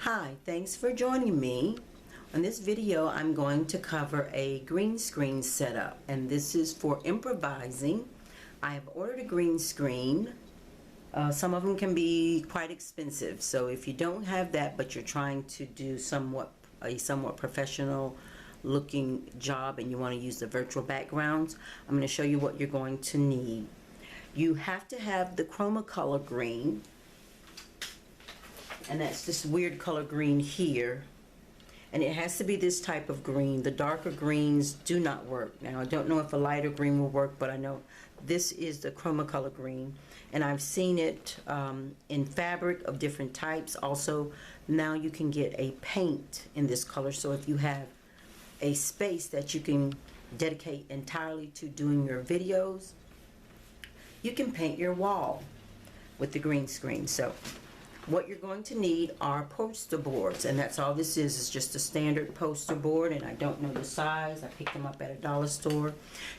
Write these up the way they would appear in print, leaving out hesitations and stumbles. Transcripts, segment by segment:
Hi, thanks for joining me. On this video I'm going to cover a green screen setup, and this is for improvising. I have ordered a green screen. Some of them can be quite expensive, so if you don't have that but you're trying to do a somewhat professional looking job and you want to use the virtual backgrounds, I'm going to show you what you're going to need. You have to have the chroma color green, and that's this weird color green here, and it has to be this type of green. The darker greens do not work. Now I don't know if a lighter green will work, but I know this is the chroma color green, and I've seen it in fabric of different types. Also, now you can get a paint in this color, so if you have a space that you can dedicate entirely to doing your videos, you can paint your wall with the green screen. So what you're going to need are poster boards, and that's all this is just a standard poster board, and I don't know the size. I picked them up at a dollar store.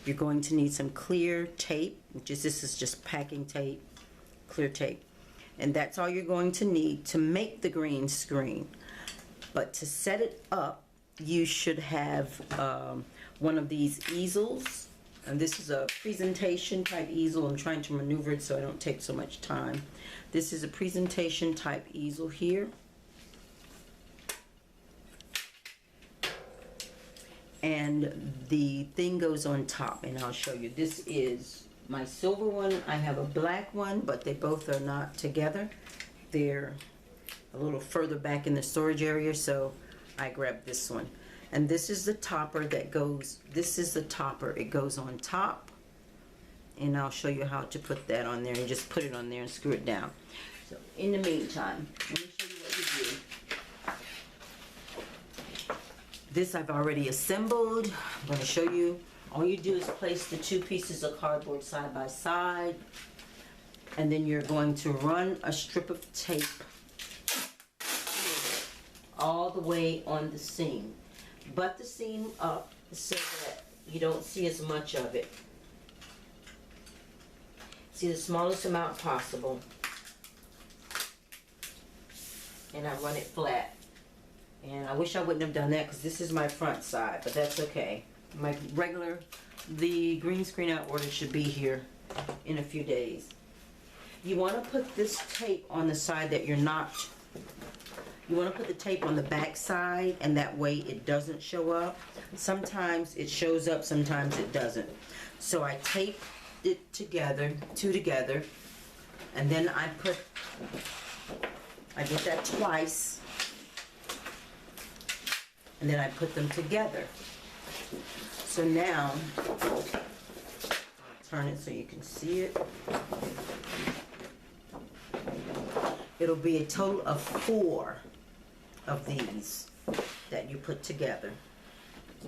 You're going to need some clear tape, this is just packing tape, clear tape, and that's all you're going to need to make the green screen. But to set it up, you should have one of these easels, and this is a presentation type easel. I'm trying to maneuver it so I don't take so much time. This is a presentation type easel here, and the thing goes on top, and I'll show you. This is my silver one. I have a black one, but they both are not together. They're a little further back in the storage area, so I grabbed this one. And this is the topper that goes, it goes on top, and I'll show you how to put that on there, and just put it on there and screw it down. So in the meantime, let me show you what you do. This I've already assembled. I'm going to show you. All you do is place the two pieces of cardboard side by side, and then you're going to run a strip of tape all the way on the seam. Butt the seam up so that you don't see as much of it. See the smallest amount possible. And I run it flat. And I wish I wouldn't have done that because this is my front side, but that's okay. The green screen I ordered should be here in a few days. You want to put this tape on the side that you're not. You want to put the tape on the back side, and that way it doesn't show up. Sometimes it shows up, sometimes it doesn't. So I tape it together, two together, and then I did that twice, and then I put them together. So now, I'll turn it so you can see it. It'll be a total of 4 of these that you put together,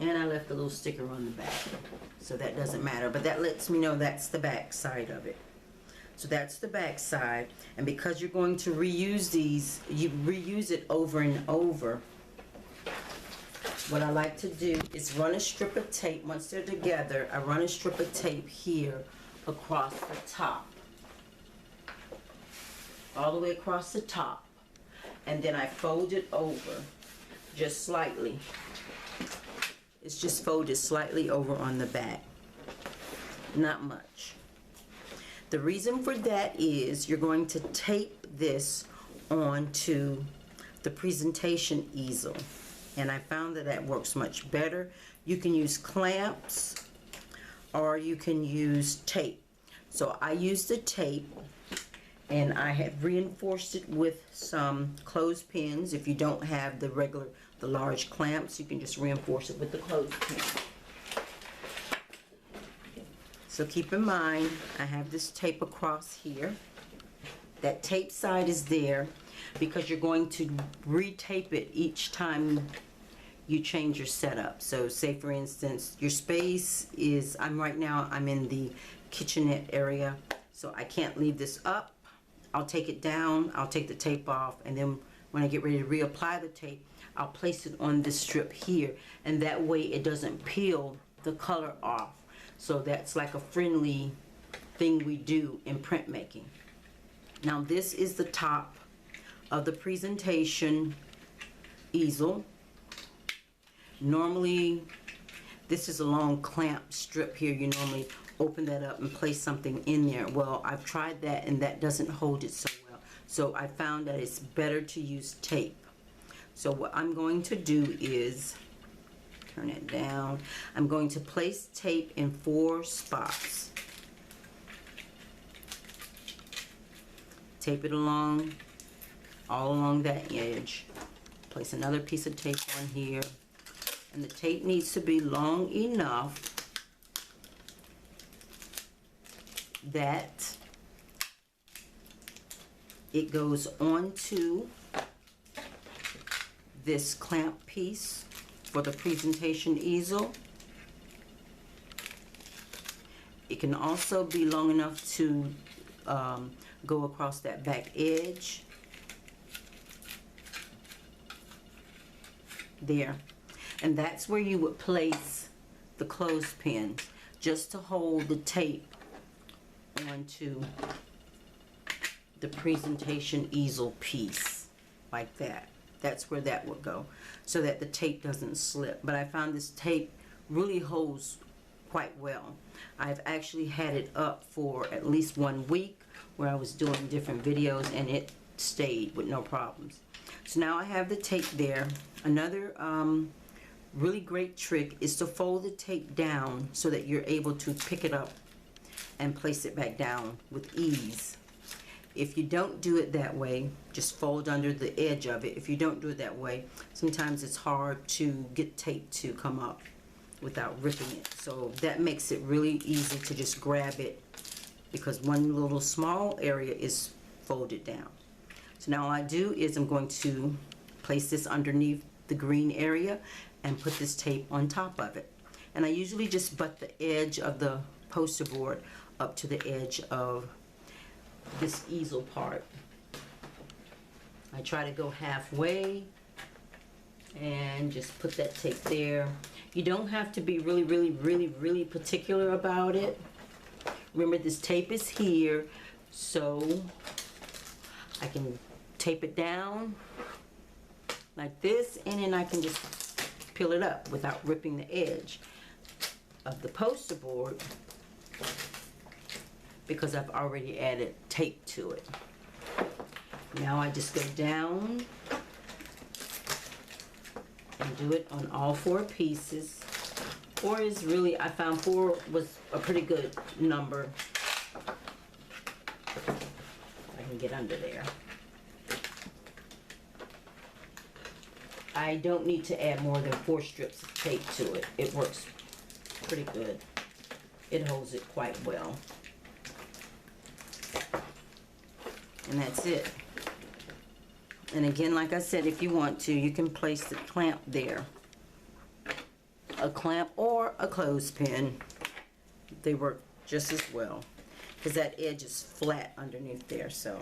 and I left a little sticker on the back, so that doesn't matter, but that lets me know that's the back side of it. So that's the back side, and because you're going to reuse these, you reuse it over and over. What I like to do is run a strip of tape. Once they're together, I run a strip of tape here across the top, all the way across the top, and then I fold it over just slightly. It's just folded slightly over on the back, not much. The reason for that is you're going to tape this onto the presentation easel, and I found that that works much better. You can use clamps or you can use tape. So I use the tape, and I have reinforced it with some clothespins. If you don't have the large clamps, you can just reinforce it with the clothespin. So keep in mind, I have this tape across here. That tape side is there because you're going to retape it each time you change your setup. So say for instance, your space is, right now I'm in the kitchenette area, so I can't leave this up. I'll take it down, I'll take the tape off, and then when I get ready to reapply the tape, I'll place it on this strip here, and that way it doesn't peel the color off. So that's like a friendly thing we do in printmaking. Now this is the top of the presentation easel. Normally, this is a long clamp strip here. You normally open that up and place something in there. Well, I've tried that and that doesn't hold it so well. So I found that it's better to use tape. So what I'm going to do is turn it down. I'm going to place tape in 4 spots. Tape it along, all along that edge. Place another piece of tape on here. And the tape needs to be long enough that it goes onto this clamp piece for the presentation easel. It can also be long enough to go across that back edge. There. And that's where you would place the clothespin, just to hold the tape onto the presentation easel piece, like that. That's where that would go, so that the tape doesn't slip. But I found this tape really holds quite well. I've actually had it up for at least 1 week where I was doing different videos, and it stayed with no problems. So now I have the tape there. Another really great trick is to fold the tape down so that you're able to pick it up and place it back down with ease. If you don't do it that way, just fold under the edge of it. If you don't do it that way, sometimes it's hard to get tape to come up without ripping it. So that makes it really easy to just grab it, because one little small area is folded down. So now all I do is I'm going to place this underneath the green area and put this tape on top of it. And I usually just butt the edge of the poster board up to the edge of this easel part. I try to go halfway and just put that tape there. You don't have to be really particular about it. Remember, this tape is here, so I can tape it down like this, and then I can just peel it up without ripping the edge of the poster board, because I've already added tape to it. Now I just go down and do it on all 4 pieces. 4 is really, I found 4 was a pretty good number. I can get under there. I don't need to add more than 4 strips of tape to it. It works pretty good. It holds it quite well. And that's it. And again, like I said, if you want to, you can place the clamp there. A clamp or a clothespin. They work just as well, because that edge is flat underneath there. So,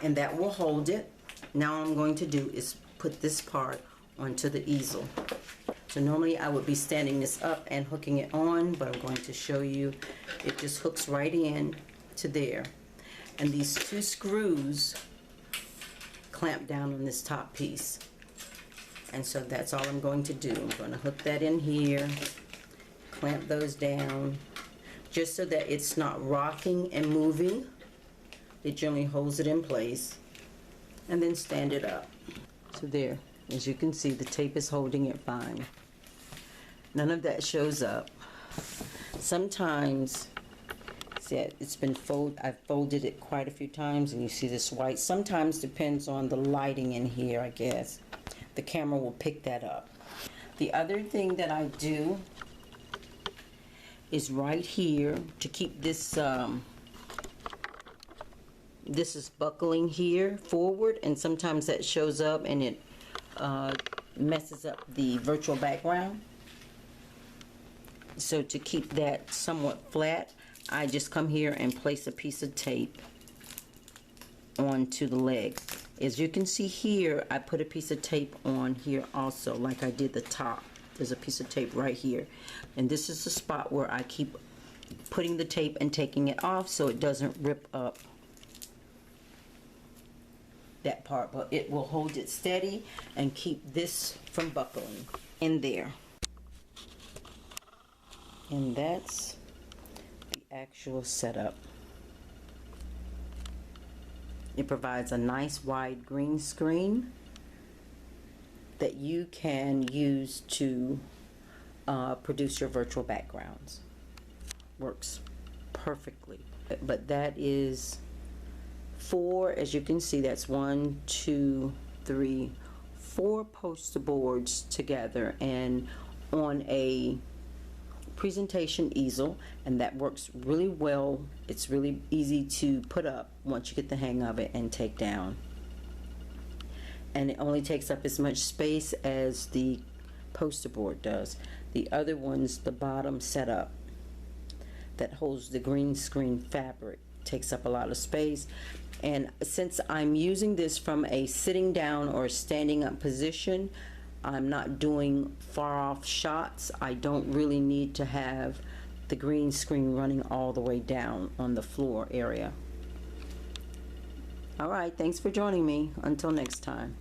and that will hold it. Now all I'm going to do is put this part onto the easel. So normally I would be standing this up and hooking it on, but I'm going to show you it just hooks right in to there. And these 2 screws clamp down on this top piece. And so that's all I'm going to do. I'm going to hook that in here, clamp those down, just so that it's not rocking and moving. It generally holds it in place. And then stand it up. So there, as you can see, the tape is holding it fine. None of that shows up. Sometimes, see, it's been I've folded it quite a few times, and you see this white. Sometimes depends on the lighting in here, I guess. The camera will pick that up. The other thing that I do is right here to keep this, this is buckling here forward, and sometimes that shows up and it messes up the virtual background. So to keep that somewhat flat, I just come here and place a piece of tape onto the leg. As you can see here, I put a piece of tape on here also, like I did the top. There's a piece of tape right here. And this is the spot where I keep putting the tape and taking it off so it doesn't rip up that part, but it will hold it steady and keep this from buckling in there. And that's the actual setup. It provides a nice wide green screen that you can use to produce your virtual backgrounds. Works perfectly. But that is 4, as you can see, that's 1, 2, 3, 4 poster boards together and on a presentation easel, and that works really well. It's really easy to put up once you get the hang of it and take down. And it only takes up as much space as the poster board does. The other one's the bottom setup that holds the green screen fabric. Takes up a lot of space. And since I'm using this from a sitting down or standing up position, I'm not doing far off shots. I don't really need to have the green screen running all the way down on the floor area. All right, thanks for joining me. Until next time.